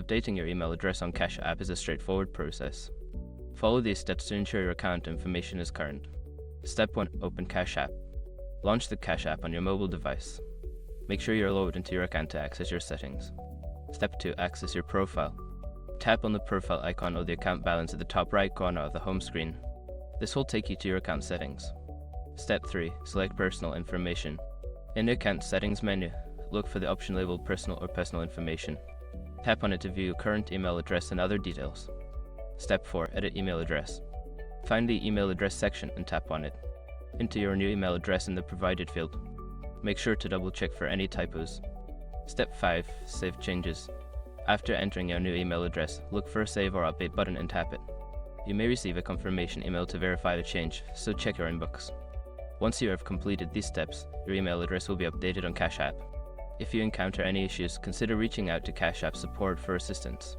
Updating your email address on Cash App is a straightforward process. Follow these steps to ensure your account information is current. Step 1. Open Cash App. Launch the Cash App on your mobile device. Make sure you're logged into your account to access your settings. Step 2. Access your profile. Tap on the profile icon or the account balance at the top right corner of the home screen. This will take you to your account settings. Step 3. Select Personal Information. In the account settings menu, look for the option labeled Personal or Personal Information. Tap on it to view current email address and other details. Step 4. Edit email address. Find the email address section and tap on it. Enter your new email address in the provided field. Make sure to double check for any typos. Step 5. Save changes. After entering your new email address, look for a Save or Update button and tap it. You may receive a confirmation email to verify the change, so check your inbox. Once you have completed these steps, your email address will be updated on Cash App. If you encounter any issues, consider reaching out to Cash App support for assistance.